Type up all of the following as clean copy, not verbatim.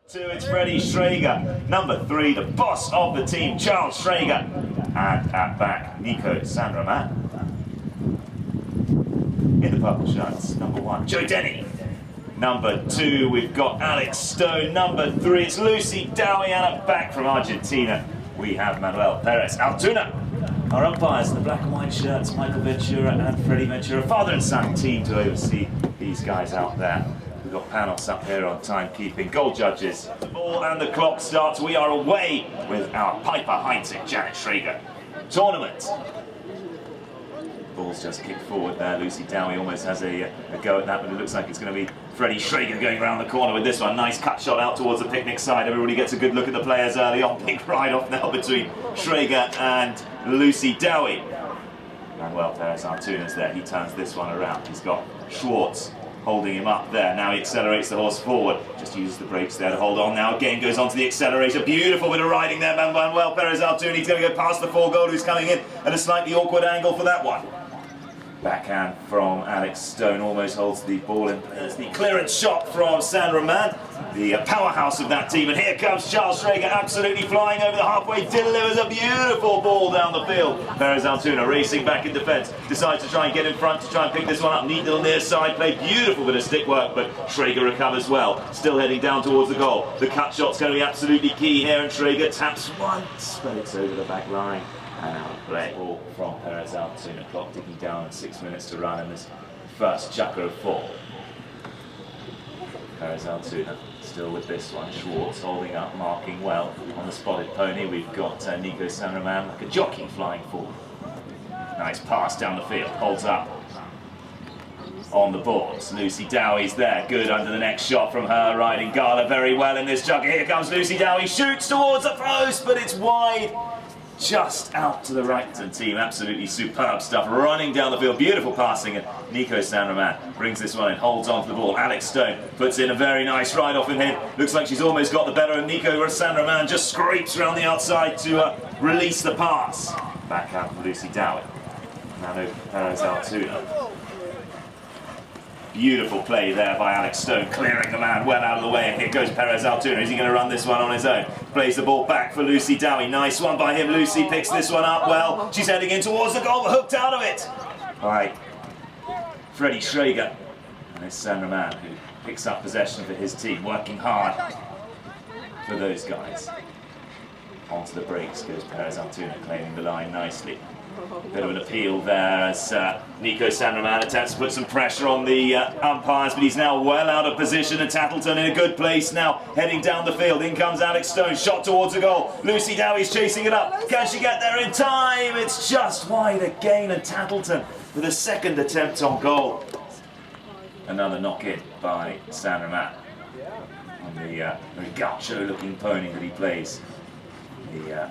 Two, it's Freddie Schrager. Number 3, the boss of the team, Charles Schrager. And at back, Nico Sandraman. In the purple shirts, number 1, Joe Denny. Number 2, we've got Alex Stone. Number 3, it's Lucy Dowie. And at back from Argentina, we have Manuel Perez Altuna. Our umpires in the black and white shirts, Michael Ventura and Freddie Ventura. Father and son team to oversee these guys out there. We've got Panos up here on timekeeping, goal judges. The ball and the clock starts. We are away with our Piper Heinzig Janet Schrager tournament. Ball's just kicked forward there. Lucy Dowie almost has a go at that, but it looks like it's going to be Freddie Schrager going around the corner with this one. Nice cut shot out towards the picnic side. Everybody gets a good look at the players early on. Big ride off now between Schrager and Lucy Dowie. Manuel Perez Altuna's there. He turns this one around. He's got Schwartz holding him up there. Now he accelerates the horse forward. Just uses the brakes there to hold on. Now again goes onto the accelerator. Beautiful bit of riding there, Manuel Perez Altuna. He's going to go past the 4-goal who's coming in at a slightly awkward angle for that one. Backhand from Alex Stone almost holds the ball in. There's the clearance shot from Sandra Mann, the powerhouse of that team. And here comes Charles Schrager, absolutely flying over the halfway. Delivers a beautiful ball down the field. Perez Altuna racing back in defence. Decides to try and get in front to try and pick this one up. Neat little near side play. Beautiful bit of stick work, but Schrager recovers well. Still heading down towards the goal. The cut shot's going to be absolutely key here, and Schrager taps once, but it's over the back line. And out of play. Ball from Perez Altuna. Clock ticking down at 6 minutes to run in this first CHUKKA of 4. Perez Altuna still with this one. Schwartz holding up, marking well on the spotted pony. We've got Nico Sandraman like a jockey flying forward. Nice pass down the field. Holds up on the boards. Lucy Dowie's there. Good under the next shot from her, riding Gala very well in this CHUKKA. Here comes Lucy Dowie. Shoots towards the post, but it's wide. Just out to the Rackton team. Absolutely superb stuff. Running down the field. Beautiful passing. And Nico Sandraman brings this one in. Holds on to the ball. Alex Stone puts in a very nice ride off in him. Looks like she's almost got the better of Nico Sandraman. Just scrapes around the outside to release the pass. Back out for Lucy Dowie. Now no Perez Altuna. Beautiful play there by Alex Stone, clearing the man well out of the way, and here goes Perez Altuna. Is he going to run this one on his own? Plays the ball back for Lucy Dowie. Nice one by him. Lucy picks this one up well. She's heading in towards the goal, but hooked out of it by Freddie Schrager. And it's Sandra Mann who picks up possession for his team, working hard for those guys. Onto the brakes goes Perez Altuna, claiming the line nicely. Bit of an appeal there as Nico Sandraman attempts to put some pressure on the umpires, but he's now well out of position, and Tattleton in a good place now, heading down the field. In comes Alex Stone, shot towards the goal. Lucy Dowie's chasing it up. Can she get there in time? It's just wide again, and Tattleton with a second attempt on goal. Another knock-in by Sandraman on the very gaucho-looking pony that he plays. The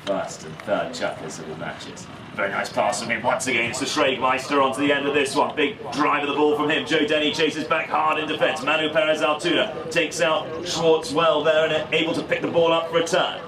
first and third CHUKKAs of the matches. Very nice pass from him once again. It's the Schragermeister onto the end of this one. Big drive of the ball from him. Joe Denny chases back hard in defence. Manu Perez Altuna takes out Schwartz well there and able to pick the ball up for a turn.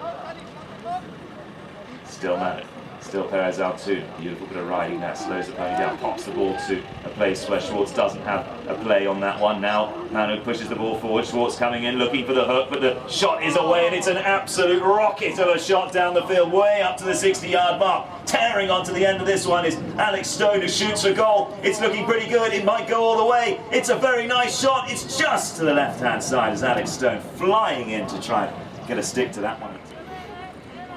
Still Manu. Still Perez Altuna. Beautiful bit of riding there. Slows the pony down. Pops the ball to a place where Schwartz doesn't have a play on that one. Now Manu pushes the ball forward. Schwartz coming in looking for the hook, but the shot is away, and it's an absolute rocket of a shot down the field, way up to the 60-yard mark. Tearing onto the end of this one is Alex Stone, who shoots for goal. It's looking pretty good. It might go all the way. It's a very nice shot. It's just to the left-hand side as Alex Stone flying in to try and get a stick to that one.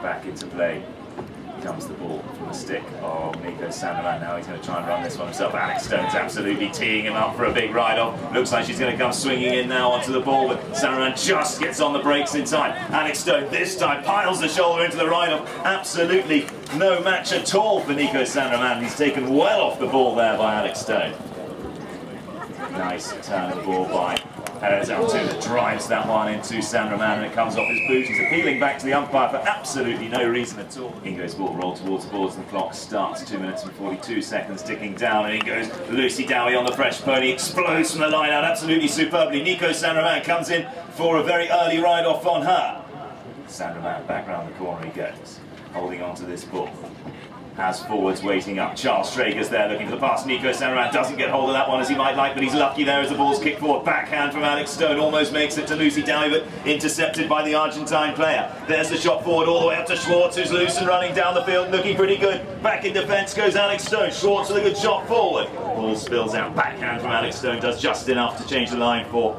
Back into play comes the ball from the stick of Nico Sandraman. Now he's going to try and run this one himself. Alex Stone's absolutely teeing him up for a big ride-off. Looks like she's going to come swinging in now onto the ball, but Sandraman just gets on the brakes in time. Alex Stone this time piles the shoulder into the ride-off. Absolutely no match at all for Nico Sandraman. He's taken well off the ball there by Alex Stone. Nice turn of the ball by Perez Altuna, drives that one into Sandraman, and it comes off his boot. He's appealing back to the umpire for absolutely no reason at all. In goes ball, roll towards the boards, and the clock starts. 2 minutes and 42 seconds ticking down, and in goes Lucy Dowie on the fresh pony, explodes from the line out absolutely superbly. Nico Sandraman comes in for a very early ride-off on her. Sandraman back round the corner he goes, holding on to this ball. has forwards waiting up. Charles Traeger's there looking for the pass. Nico Sanraman doesn't get hold of that one as he might like, but he's lucky there as the ball's kicked forward. Backhand from Alex Stone, almost makes it to Lucy Dowie, but intercepted by the Argentine player. There's the shot forward all the way up to Schwartz, who's loose and running down the field, looking pretty good. Back in defence goes Alex Stone. Schwartz with a good shot forward. Ball spills out. Backhand from Alex Stone does just enough to change the line for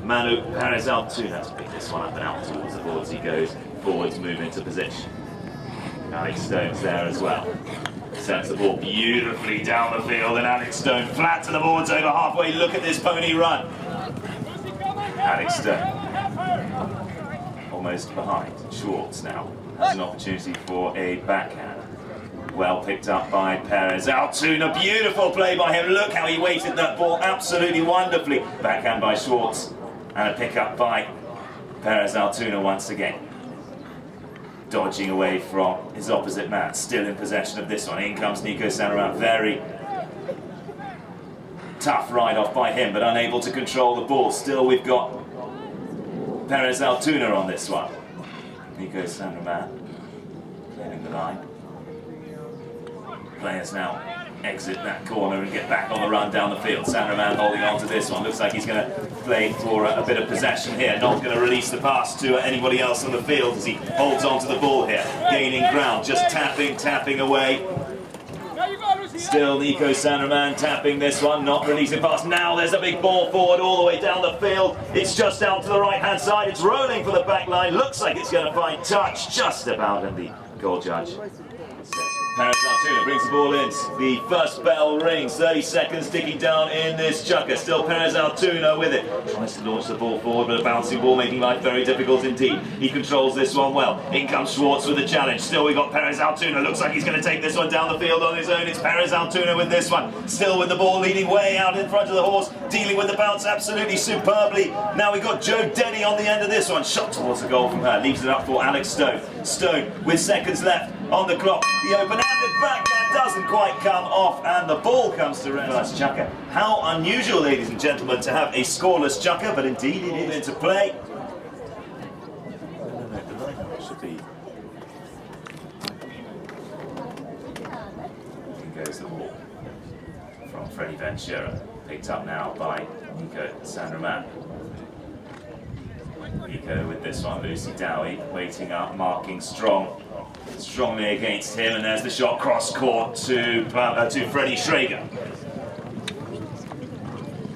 Manu Perez-Altuve to pick this one up and out towards the boards he goes. Forwards move into position. Alex Stone's there as well. Sends the ball beautifully down the field, and Alex Stone flat to the boards over halfway. Look at this pony run. Alex Stone almost behind. Schwartz now has an opportunity for a backhand. Well picked up by Perez-Altuve. Beautiful play by him. Look how he weighted that ball absolutely wonderfully. Backhand by Schwartz and a pick up by Perez-Altuve once again. Dodging away from his opposite man, still in possession of this one. In comes Nico Sanraman, very tough ride off by him, but unable to control the ball. Still we've got Perez-Altuve on this one. Nico Sanraman clearing the line. Players now exit that corner and get back on the run down the field. Sanraman holding on to this one. Looks like he's going to play for a bit of possession here. Not going to release the pass to anybody else on the field as he holds on to the ball here. Gaining ground, just tapping away. Still Nico Sanraman tapping this one, not releasing pass. Now there's a big ball forward all the way down the field. It's just out to the right-hand side. It's rolling for the back line. Looks like it's going to find touch just about, and the goal judge. Perez-Altuve brings the ball in. The first bell rings. 30 seconds ticking down in this CHUKKA. Still Perez-Altuve with it. Tries to launch the ball forward, but a bouncing ball making life very difficult indeed. He controls this one well. In comes Schwartz with the challenge. Still we got Perez-Altuve. Looks like he's going to take this one down the field on his own. It's Perez-Altuve with this one. Still with the ball leading way out in front of the horse. Dealing with the bounce absolutely superbly. Now we've got Jo Denny on the end of this one. Shot towards the goal from her. Leaves it up for Alex Stone. Stone with seconds left on the clock. The open-handed backhand doesn't quite come off, and the ball comes to reverse CHUKKA. How unusual, ladies and gentlemen, to have a scoreless CHUKKA, but indeed it is into play. The line should be. In goes the ball from Freddie Ventura, picked up now by Nico Sanraman. Nico with this one. Lucy Dowie waiting up, marking strongly against him, and there's the shot cross court to Freddie Schrager.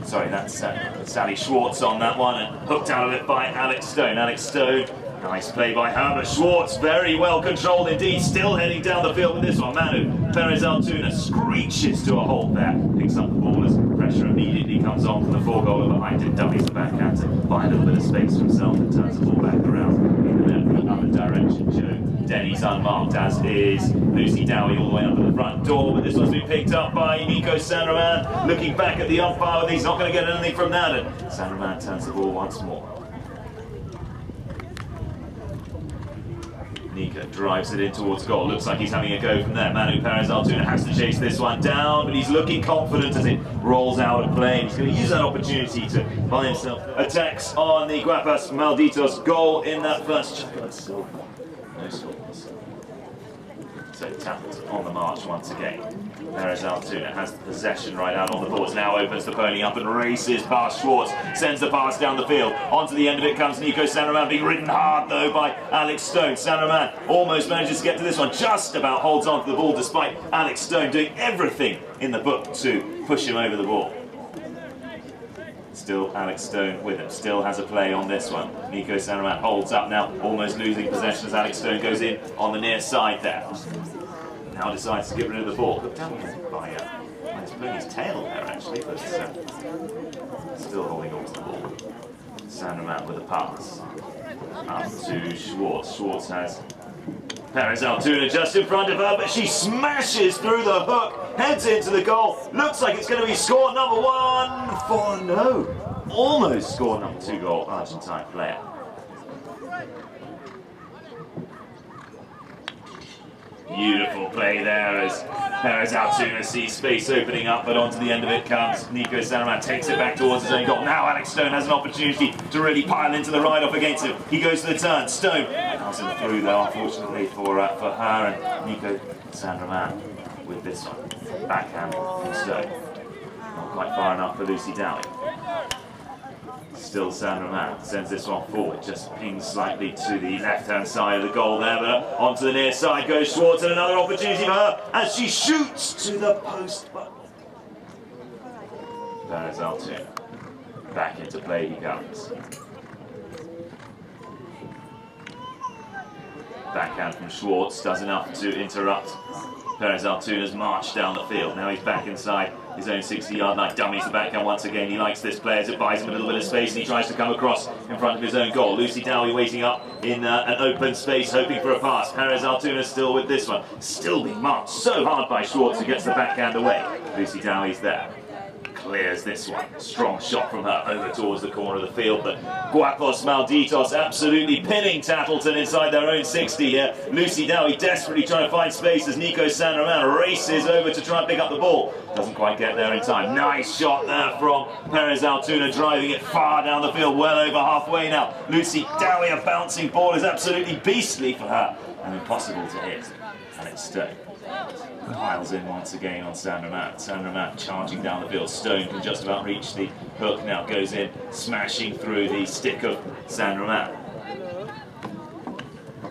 Sorry, that's Sally Schwartz on that one, and hooked out of it by Alex Stone. Alex Stone, nice play by her, but Schwartz very well controlled indeed, still heading down the field with this one. Manu Perez-Altuve screeches to a halt there, picks up the ball as pressure immediately comes on from the four-goaler behind it, dummies the backhand to buy a little bit of space for himself and turns the ball back around in the other direction. Jo Denny's unmarked, as is Lucy Dowie all the way up to the front door, but this one's been picked up by Nico Sanraman, looking back at the umpire, but he's not going to get anything from that, and Sanraman turns the ball once more. Nico drives it in towards goal. Looks like he's having a go from there. Manu Perez-Altuve has to chase this one down, but he's looking confident as it rolls out of play. He's going to use that opportunity to buy himself attacks on the Guapos Malditos goal in that first CHUKKA. But still, no scores. So Tattleton on the march once again. Perez-Altuve has the possession right out on the boards. Now opens the pony up and races past Schwartz. Sends the pass down the field. Onto the end of it comes Nico Sanraman, being ridden hard though by Alex Stone. Sanraman almost manages to get to this one. Just about holds on to the ball despite Alex Stone doing everything in the book to push him over the ball. Still Alex Stone with him, still has a play on this one. Nico Sanraman holds up now, almost losing possession as Alex Stone goes in on the near side there. Now decides to get rid of the ball. Look down by he's putting his tail there actually, but still holding on to the ball. Sanraman with a pass. Up to Schwartz. Schwartz has Perez-Altuve just in front of her, but she smashes through the hook, heads into the goal. Looks like it's going to be score number 1 for no. Almost score number 2 goal, Argentine player. Beautiful play there as Perez Altoona sees space opening up, but onto the end of it comes Nico Sanraman, takes it back towards his own goal. Now Alex Stone has an opportunity to really pile into the ride-off against him. He goes to the turn. Stone comes in through though, unfortunately for her, and Nico Sanraman with this one. Backhand from Stone. Not quite far enough for Lucy Dowie. Still Sanraman sends this one forward, just pings slightly to the left-hand side of the goal there, but onto the near side goes Schwartz, and another opportunity for her as she shoots to the post. Perez Altoona back into play he comes. Backhand from Schwartz does enough to interrupt Perez Altoona's march down the field. Now he's back inside his own 60-yard line, dummies the backhand once again. He likes this play as it buys him a little bit of space, and he tries to come across in front of his own goal. Lucy Dowie waiting up in an open space, hoping for a pass. Perez Altoona still with this one, still being marched so hard by Schwartz, who gets the backhand away. Lucy Dowie's there. Clears this one. Strong shot from her over towards the corner of the field, but Guapos Malditos absolutely pinning Tattleton inside their own 60 here. Lucy Dowie desperately trying to find space as Nico Sanraman races over to try and pick up the ball. Doesn't quite get there in time. Nice shot there from Perez Altoona, driving it far down the field, well over halfway now. Lucy Dowie, a bouncing ball is absolutely beastly for her and impossible to hit. And it's Stone. Piles in once again on Sanraman. Sanraman charging down the field. Stone can just about reach the hook now. Goes in, smashing through the stick of Sanraman.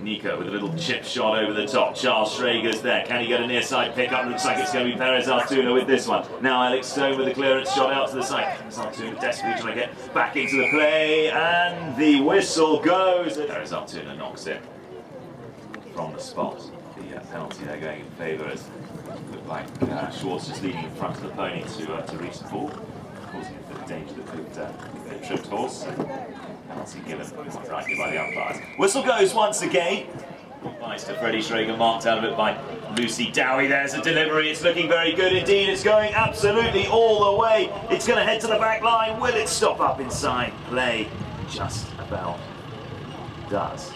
Nico with a little chip shot over the top. Charles Schrager's there. Can he get a near side pick up? Looks like it's going to be Perez Altoona with this one. Now Alex Stone with a clearance shot out to the side. Perez Altoona desperately trying to get back into the play, and the whistle goes. Perez Altoona knocks it from the spot. The penalty there going in favour as it looked like Schwartz just leading in front of the pony to reach the ball, causing a bit of danger that could a tripped horse. Penalty given quite rightly by the umpires. Whistle goes once again. Nice to Freddie Schrager, marked out of it by Lucy Dowie. There's a delivery. It's looking very good indeed. It's going absolutely all the way. It's going to head to the back line. Will it stop up inside play? Just about does.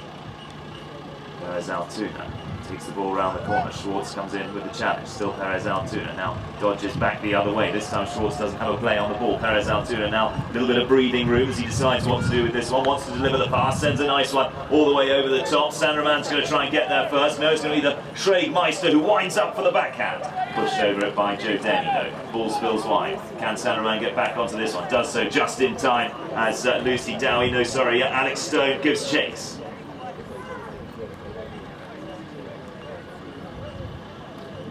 Perez Altoona takes the ball around the corner. Schwartz comes in with the challenge. Still Perez Altoona now dodges back the other way. This time Schwartz doesn't have a play on the ball. Perez Altoona now a little bit of breathing room as he decides what to do with this one. Wants to deliver the pass, sends a nice one all the way over the top. Sanraman's going to try and get there first. No, it's going to be the Schraeg-Meister who winds up for the backhand. Pushed over it by Joe Denny though. Ball spills wide. Can Sanraman get back onto this one? Does so just in time as Lucy Dowie, Alex Stone gives chase.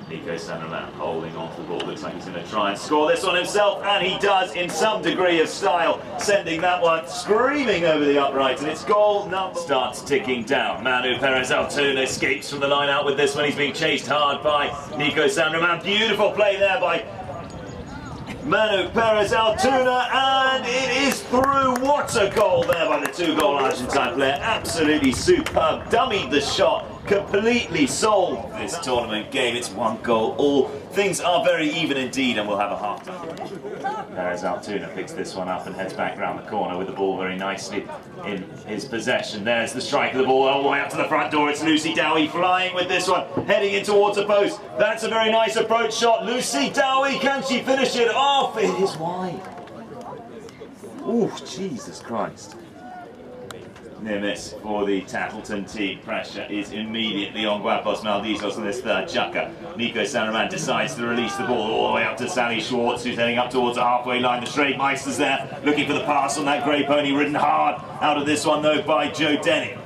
Nico Sanraman holding on to the ball, looks like he's going to try and score this one himself, and he does in some degree of style, sending that one screaming over the uprights, and it's goal number. Starts ticking down. Manu Perez Altoona escapes from the line out with this one. He's being chased hard by Nico Sanraman. Beautiful play there by Manu Perez Altoona, and it is through. What a goal there by the two-goal Argentine player. Absolutely superb. Dummied the shot. Completely solved this tournament game. It's one goal all. Things are very even indeed, and we'll have a half time. Perez Altoona picks this one up and heads back round the corner with the ball very nicely in his possession. There's the strike of the ball all the way up to the front door. It's Lucy Dowie flying with this one, heading in towards the post. That's a very nice approach shot. Lucy Dowie, can she finish it off? It is wide. Oh, Jesus Christ. Near miss for the Tattleton team. Pressure is immediately on Guapos Malditos on this third CHUKKA. Nico Sanraman decides to release the ball all the way up to Sally Schwartz, who's heading up towards the halfway line. The Schraeg-Meister's there, looking for the pass on that grey pony, ridden hard out of this one though by Joe Denny.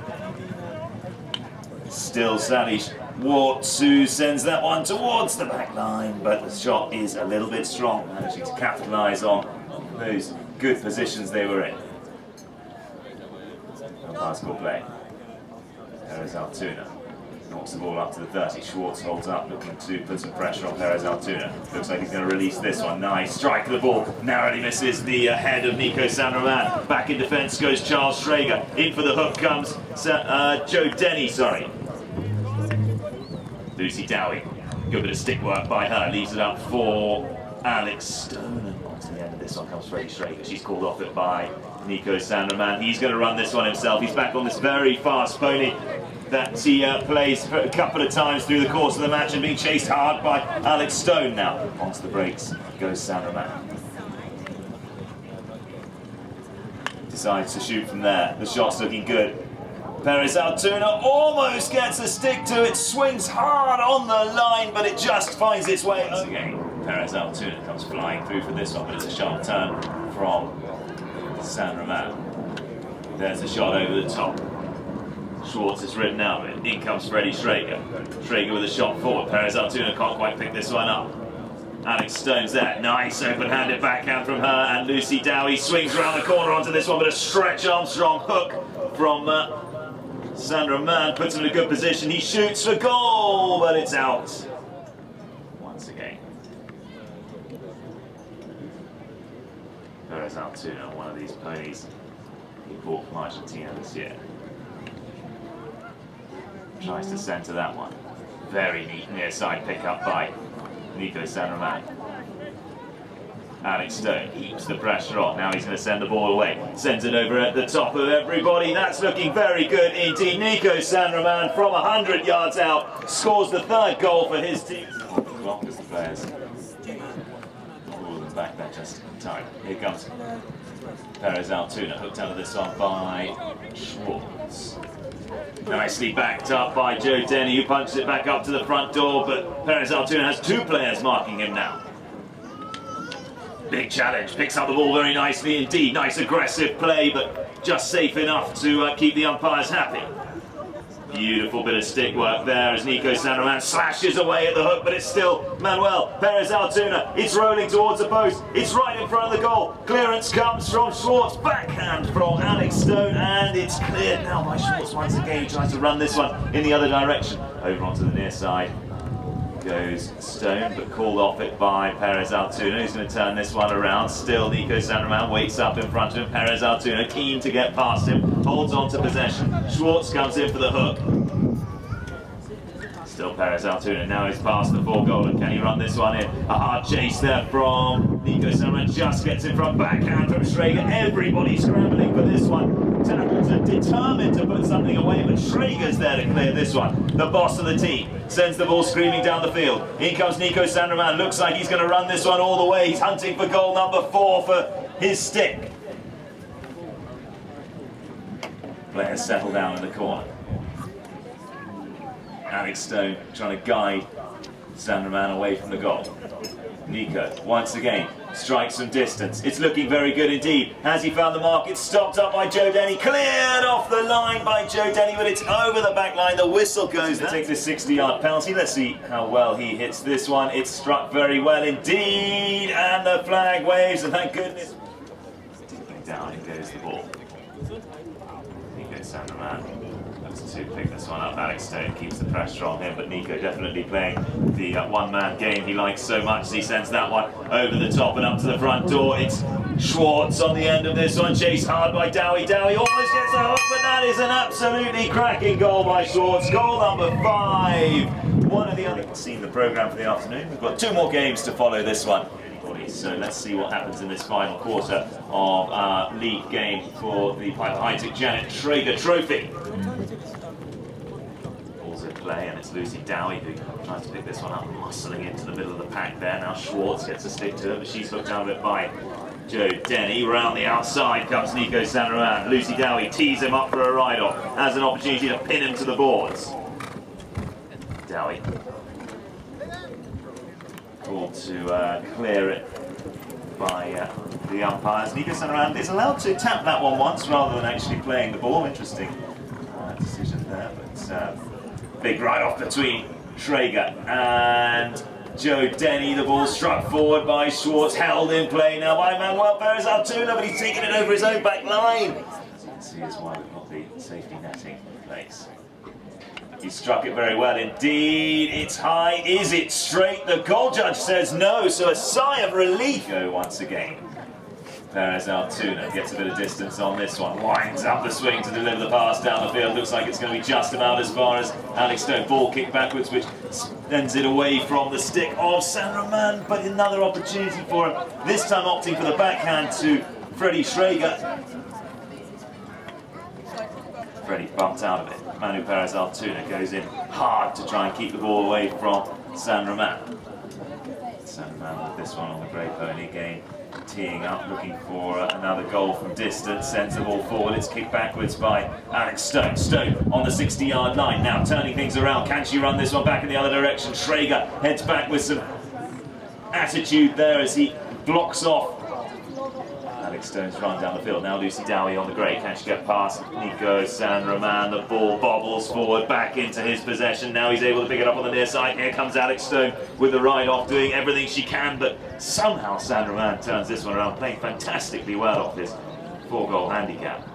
Still Sally Schwartz, who sends that one towards the back line, but the shot is a little bit strong, managing to capitalise on those good positions they were in. Bicycle play. Perez Altoona knocks the ball up to the 30. Schwartz holds up, looking to put some pressure on Perez Altoona. Looks like he's going to release this one. Nice strike of the ball. Narrowly misses the head of Nico Sanraman. Back in defence goes Charles Schrager. In for the hook comes Joe Denny, Lucy Dowie. Good bit of stick work by her. Leaves it up for Alex Stone. And onto the end of this one comes Freddie Schrager. She's called off it by Nico Sanderman. He's going to run this one himself. He's back on this very fast pony that he plays a couple of times through the course of the match and being chased hard by Alex Stone. Now onto the brakes goes Sanderman. Decides to shoot from there. The shot's looking good. Perez Altoona almost gets a stick to it, swings hard on the line, but it just finds its way. Once again, Perez Altoona comes flying through for this one, but it's a sharp turn from Sanderman. There's a shot over the top. Schwartz is ridden out of it. In comes Freddie Schrager. Schrager with a shot forward. Perez Altoona can't quite pick this one up. Alex Stone's there. Nice open-handed backhand from her, and Lucy Dowie swings around the corner onto this one, but a Stretch Armstrong hook from Sanderman puts him in a good position. He shoots for goal, but it's out. Once again. Perez Altoona, one of these ponies he bought from Argentina this year. Tries to centre that one. Very neat near side pickup by Nico Sanderman. Alex Stone keeps the pressure on. Now he's going to send the ball away. Sends it over at the top of everybody. That's looking very good indeed. Nico Sanderman from 100 yards out scores the third goal for his team. Clock as the players pull them back there just in time. Here comes Perez Altoona, hooked out of this one by Schwartz. Nicely backed up by Joe Denny, who punches it back up to the front door, but Perez Altoona has two players marking him now. Big challenge, picks up the ball very nicely indeed. Nice aggressive play, but just safe enough to keep the umpires happy. Beautiful bit of stick work there as Nico Sanderman slashes away at the hook, but it's still Manuel Perez Altoona. It's rolling towards the post. It's right in front of the goal. Clearance comes from Schwartz. Backhand from Alex Stone, and it's cleared now by Schwartz once again. He tries to run this one in the other direction. Over onto the near side goes Stone, but called off it by Perez Altoona, who's going to turn this one around. Still Nico Sanderman waits up in front of him. Perez Altoona keen to get past him, holds on to possession. Schwartz comes in for the hook. Still Perez Altoona, now he's past the 4 goal, and can he run this one in? A hard chase there from Nico Sanderman, just gets in front, backhand from Schrager. Everybody scrambling for this one. Tattleton determined to put something away, but Schrager's there to clear this one. The boss of the team sends the ball screaming down the field. In comes Nico Sanderman, looks like he's going to run this one all the way. He's hunting for goal number 4 for his stick. Players settle down in the corner. Alex Stone trying to guide Sanderman away from the goal. Nico, once again, strikes from distance. It's looking very good indeed. Has he found the mark? It's stopped up by Joe Denny. Cleared off the line by Joe Denny, but it's over the back line. The whistle goes. That takes a 60-yard penalty. Let's see how well he hits this one. It's struck very well indeed, and the flag waves, and thank goodness. Down goes the ball. Nico Sanderman looks to pick this one up. Alex Stone keeps the pressure on him, but Nico definitely playing the one-man game he likes so much. He sends that one over the top and up to the front door. It's Schwartz on the end of this one, chased hard by Dowie. Dowie almost gets a hook, but that is an absolutely cracking goal by Schwartz. Goal number 5. One of the other. Seen the programme for the afternoon. We've got 2 more games to follow this one. So let's see what happens in this final quarter of our league game for the Piper High-Tech Janet Schrager Trophy. Balls in play, and it's Lucy Dowie who tries to pick this one up, muscling into the middle of the pack there. Now Schwartz gets a stick to it, but she's hooked out of it by Joe Denny. Round the outside comes Nico Sanderman. Lucy Dowie tees him up for a ride-off, has an opportunity to pin him to the boards. Dowie called to clear it by the umpires. Nico Sanderman is allowed to tap that one once rather than actually playing the ball. Interesting decision there, but big ride-off between Schrager and Joe Denny. The ball struck forward by Schwartz, held in play now by Manuel Perez Altoona, but he's taken it over his own back line. Let's see why we've got the safety netting in place. He struck it very well indeed. It's high. Is it straight? The goal judge says no, so a sigh of relief. Go once again. Perez Altoona gets a bit of distance on this one. Winds up the swing to deliver the pass down the field. Looks like it's going to be just about as far as Alex Stone. Ball kicked backwards, which sends it away from the stick of Sanderman, but another opportunity for him. This time opting for the backhand to Freddie Schrager. Freddie bumped out of it. Manu Perez Altoona goes in hard to try and keep the ball away from San Roman. San Roman with this one on the grey pony again, teeing up, looking for another goal from distance, sends the ball forward, it's kicked backwards by Alex Stone. Stone on the 60-yard line, now turning things around. Can she run this one back in the other direction? Schrager heads back with some attitude there as he blocks off Alex Stone's run down the field. Now Lucy Dowie on the grey. Can she get past Nico San Roman? The ball bobbles forward back into his possession. Now he's able to pick it up on the near side. Here comes Alex Stone with the ride off, doing everything she can, but somehow San Roman turns this one around, playing fantastically well off his 4-goal handicap.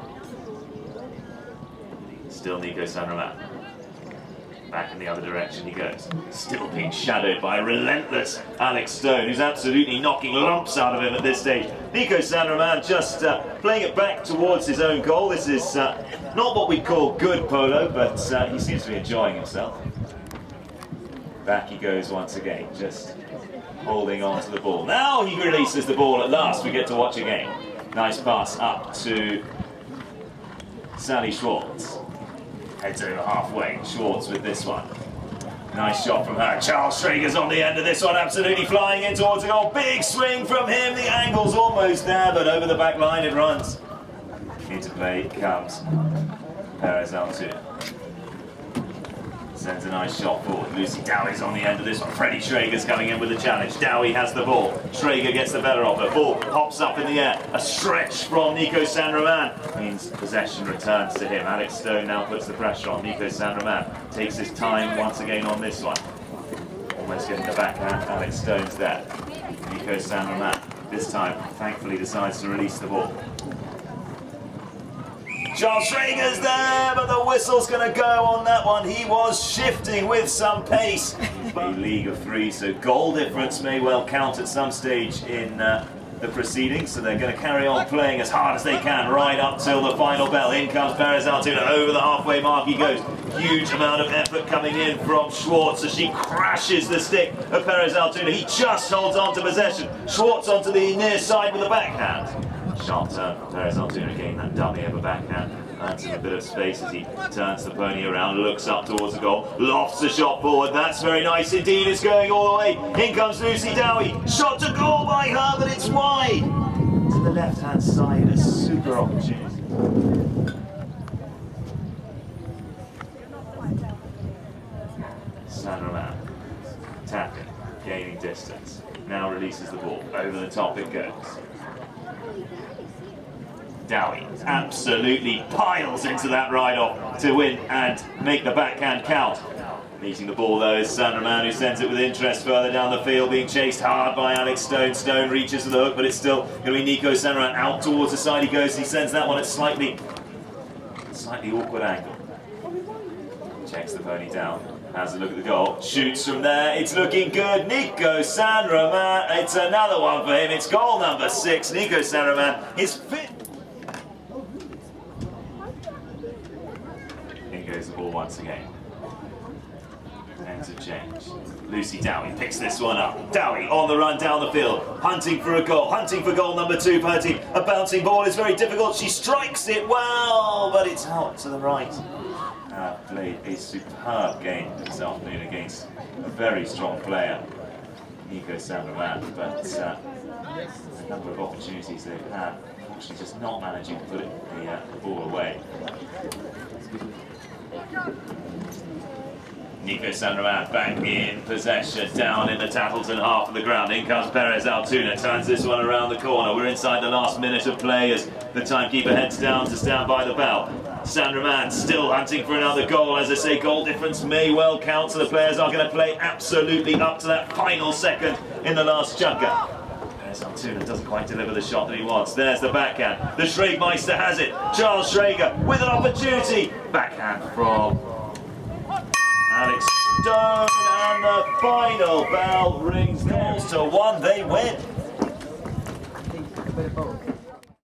Still Nico San Roman. Back in the other direction he goes. Still being shadowed by a relentless Alex Stone, who's absolutely knocking lumps out of him at this stage. Nico San Roman just playing it back towards his own goal. This is not what we call good polo, but he seems to be enjoying himself. Back he goes once again, just holding on to the ball. Now he releases the ball at last. We get to watch again. Nice pass up to Sally Schwartz. Heads over halfway. Schwartz with this one. Nice shot from her. Charles Schrager's on the end of this one, absolutely flying in towards the goal. Big swing from him. The angle's almost there, but over the back line it runs. Into play comes Perez Altoona. Sends a nice shot forward. Lucy Dowie's on the end of this one. Freddie Schrager's coming in with the challenge. Dowie has the ball. Schrager gets the better of it. Ball pops up in the air. A stretch from Nico San Roman means possession returns to him. Alex Stone now puts the pressure on. Nico San Roman takes his time once again on this one. Almost getting the backhand. Alex Stone's there. Nico San Roman this time thankfully decides to release the ball. Charles Schrager's there, but the whistle's going to go on that one. He was shifting with some pace. A league of 3, so goal difference may well count at some stage in the proceedings, so they're going to carry on playing as hard as they can right up till the final bell. In comes Perez Altoona, over the halfway mark he goes. Huge amount of effort coming in from Schwartz as she crashes the stick of Perez Altoona. He just holds on to possession. Schwartz onto the near side with a backhand. Sharp turn from Perez Altoona, again that dummy of a backhand. Lands in a bit of space as he turns the pony around, looks up towards the goal, lofts a shot forward. That's very nice indeed. It's going all the way. In comes Lucy Dowie. Shot to goal by her, but it's wide. To the left-hand side, a super opportunity. San Roman tapping, gaining distance. Now releases the ball. Over the top it goes. Dowie absolutely piles into that ride-off to win and make the backhand count. Meeting the ball though is San Roman, who sends it with interest further down the field, being chased hard by Alex Stone. Stone reaches for the hook, but it's still going to be Nico San Roman. Out towards the side he goes. He sends that one at slightly awkward angle. Checks the pony down. Has a look at the goal. Shoots from there. It's looking good. Nico San Roman. It's another one for him. It's goal number 6. Nico San Roman is fit. Goes the ball once again. Ends of change. Lucy Dowie picks this one up. Dowie on the run down the field, hunting for a goal, hunting for goal number 2 for her team. A bouncing ball is very difficult. She strikes it well, but it's out to the right. Played a superb game this afternoon against a very strong player, Nico San Roman, but a number of opportunities they've had, unfortunately just not managing to put the ball away. Nico San Roman back in possession, down in the Tattleton half of the ground. In comes Perez Altoona, turns this one around the corner. We're inside the last minute of play as the timekeeper heads down to stand by the bell. San Roman still hunting for another goal. As I say, goal difference may well count, so the players are going to play absolutely up to that final second in the last CHUKKA. Perez Altoona doesn't quite deliver the shot that he wants. There's the backhand. The Schraegmeister has it. Charles Schrager with an opportunity. Backhand from Alex Stone, and the final bell rings. Goals to 1, they win.